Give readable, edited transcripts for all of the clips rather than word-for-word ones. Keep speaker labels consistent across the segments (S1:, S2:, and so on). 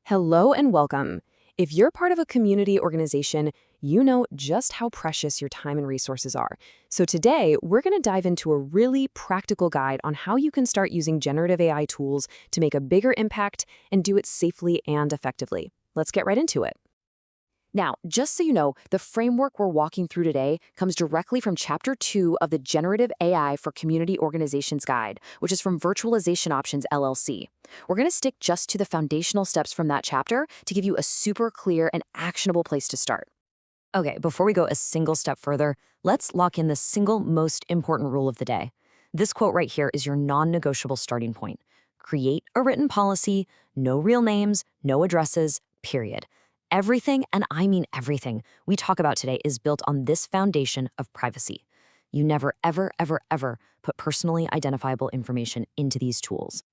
S1: Hello and welcome. If you're part of a community organization, you know just how precious your time and resources are. So today, we're going to dive into a really practical guide on how you can start using generative AI tools to make a bigger impact and do it safely and effectively. Let's get right into it. Now, just so you know, the framework we're walking through today comes directly from Chapter 2 of the Generative AI for Community Organizations Guide, which is from Virtualization Options LLC. We're going to stick just to the foundational steps from that chapter to give you a super clear and actionable place to start. Okay, before we go a single step further, let's lock in the single most important rule of the day. This quote right here is your non-negotiable starting point. Create a written policy, no real names, no addresses, period. Everything, and I mean everything, we talk about today is built on this foundation of privacy. You never, ever, ever, ever put personally identifiable information into these tools.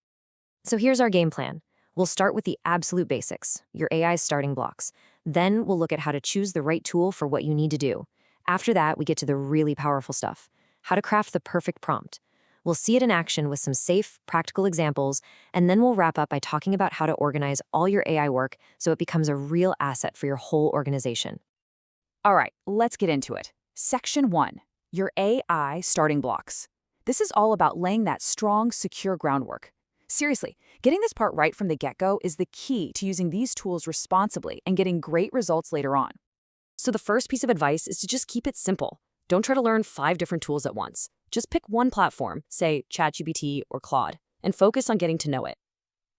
S1: So here's our game plan. We'll start with the absolute basics, your AI's starting blocks. Then we'll look at how to choose the right tool for what you need to do. After that, we get to the really powerful stuff, how to craft the perfect prompt. We'll see it in action with some safe, practical examples, and then we'll wrap up by talking about how to organize all your AI work so it becomes a real asset for your whole organization.
S2: All right, let's get into it. Section 1, your AI starting blocks. This is all about laying that strong, secure groundwork. Seriously, getting this part right from the get-go is the key to using these tools responsibly and getting great results later on.
S1: So the first piece of advice is to just keep it simple. Don't try to learn 5 different tools at once. Just pick one platform, say ChatGPT or Claude, and focus on getting to know it.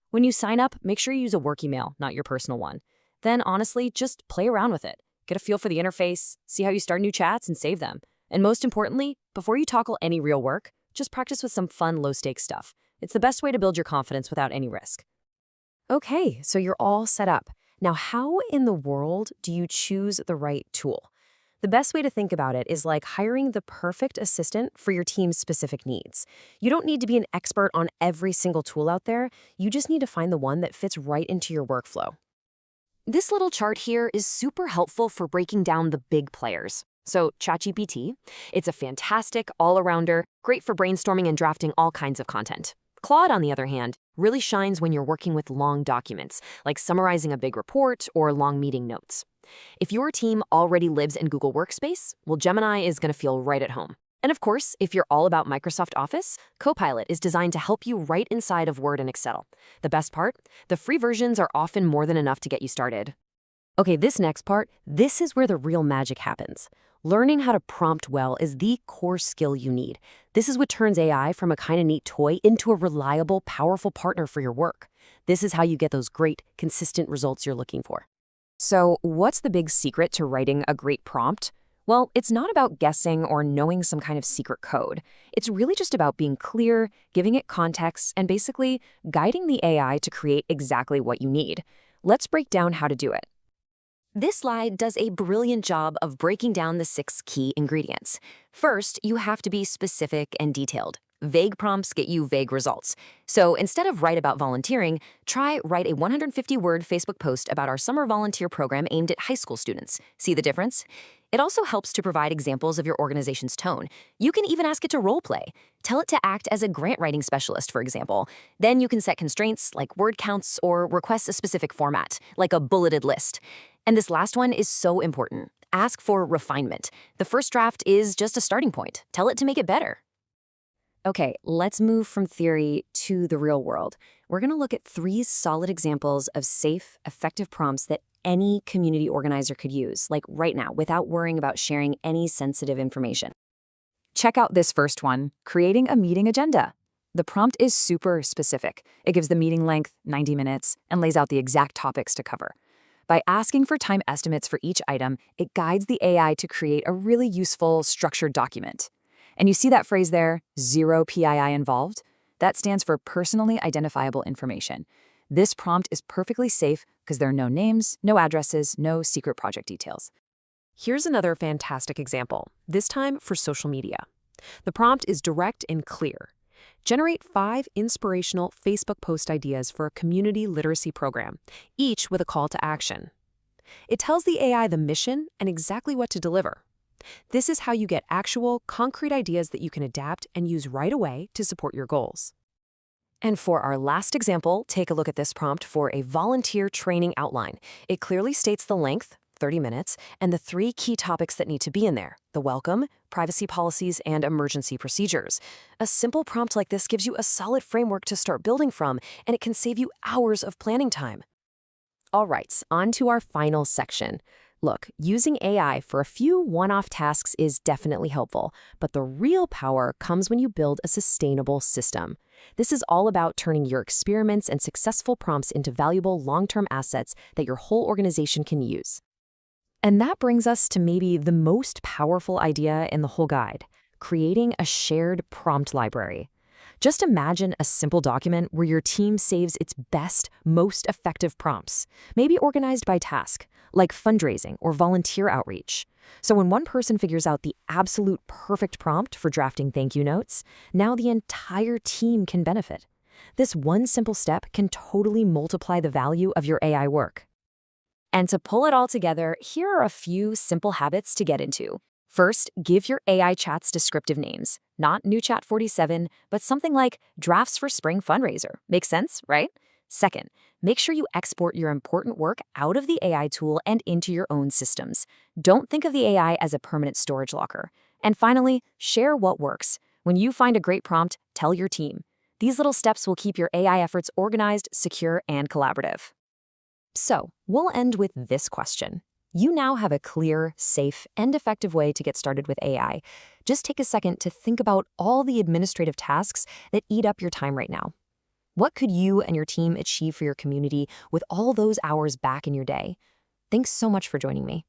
S1: When you sign up, make sure you use a work email, not your personal one. Then honestly, just play around with it. Get a feel for the interface, see how you start new chats and save them. And most importantly, before you tackle any real work, just practice with some fun, low-stakes stuff. It's the best way to build your confidence without any risk. Okay, so you're all set up. Now, how in the world do you choose the right tool? The best way to think about it is like hiring the perfect assistant for your team's specific needs. You don't need to be an expert on every single tool out there. You just need to find the one that fits right into your workflow. This little chart here is super helpful for breaking down the big players. So ChatGPT, it's a fantastic all-arounder, great for brainstorming and drafting all kinds of content. Claude, on the other hand, really shines when you're working with long documents, like summarizing a big report or long meeting notes. If your team already lives in Google Workspace, well, Gemini is going to feel right at home. And of course, if you're all about Microsoft Office, Copilot is designed to help you right inside of Word and Excel. The best part? The free versions are often more than enough to get you started. Okay, this next part, this is where the real magic happens. Learning how to prompt well is the core skill you need. This is what turns AI from a kind of neat toy into a reliable, powerful partner for your work. This is how you get those great, consistent results you're looking for. So, what's the big secret to writing a great prompt? Well, it's not about guessing or knowing some kind of secret code. It's really just about being clear, giving it context, and basically guiding the AI to create exactly what you need. Let's break down how to do it. This slide does a brilliant job of breaking down the 6 key ingredients. First, you have to be specific and detailed. Vague prompts get you vague results. So instead of write about volunteering, try write a 150-word Facebook post about our summer volunteer program aimed at high school students. See the difference? It also helps to provide examples of your organization's tone. You can even ask it to role play. Tell it to act as a grant writing specialist, for example. Then you can set constraints like word counts or request a specific format, like a bulleted list. And this last one is so important. Ask for refinement. The first draft is just a starting point. Tell it to make it better. Okay, let's move from theory to the real world. We're going to look at 3 solid examples of safe, effective prompts that any community organizer could use, like right now, without worrying about sharing any sensitive information.
S2: Check out this first one, creating a meeting agenda. The prompt is super specific. It gives the meeting length, 90 minutes, and lays out the exact topics to cover. By asking for time estimates for each item, it guides the AI to create a really useful, structured document. And you see that phrase there, 0 PII involved? That stands for personally identifiable information. This prompt is perfectly safe because there are no names, no addresses, no secret project details.
S1: Here's another fantastic example, this time for social media. The prompt is direct and clear. Generate 5 inspirational Facebook post ideas for a community literacy program, each with a call to action. It tells the AI the mission and exactly what to deliver. This is how you get actual, concrete ideas that you can adapt and use right away to support your goals. And for our last example, take a look at this prompt for a volunteer training outline. It clearly states the length, 30 minutes, and the 3 key topics that need to be in there: the welcome, privacy policies, and emergency procedures. A simple prompt like this gives you a solid framework to start building from, and it can save you hours of planning time. All right, on to our final section. Look, using AI for a few one-off tasks is definitely helpful, but the real power comes when you build a sustainable system. This is all about turning your experiments and successful prompts into valuable long-term assets that your whole organization can use. And that brings us to maybe the most powerful idea in the whole guide: creating a shared prompt library. Just imagine a simple document where your team saves its best, most effective prompts, maybe organized by task, like fundraising or volunteer outreach. So when one person figures out the absolute perfect prompt for drafting thank you notes, now the entire team can benefit. This one simple step can totally multiply the value of your AI work. And to pull it all together, here are a few simple habits to get into. First, give your AI chats descriptive names. Not New Chat 47, but something like Drafts for Spring Fundraiser. Makes sense, right? Second, make sure you export your important work out of the AI tool and into your own systems. Don't think of the AI as a permanent storage locker. And finally, share what works. When you find a great prompt, tell your team. These little steps will keep your AI efforts organized, secure, and collaborative. So, we'll end with this question. You now have a clear, safe, and effective way to get started with AI. Just take a second to think about all the administrative tasks that eat up your time right now. What could you and your team achieve for your community with all those hours back in your day? Thanks so much for joining me.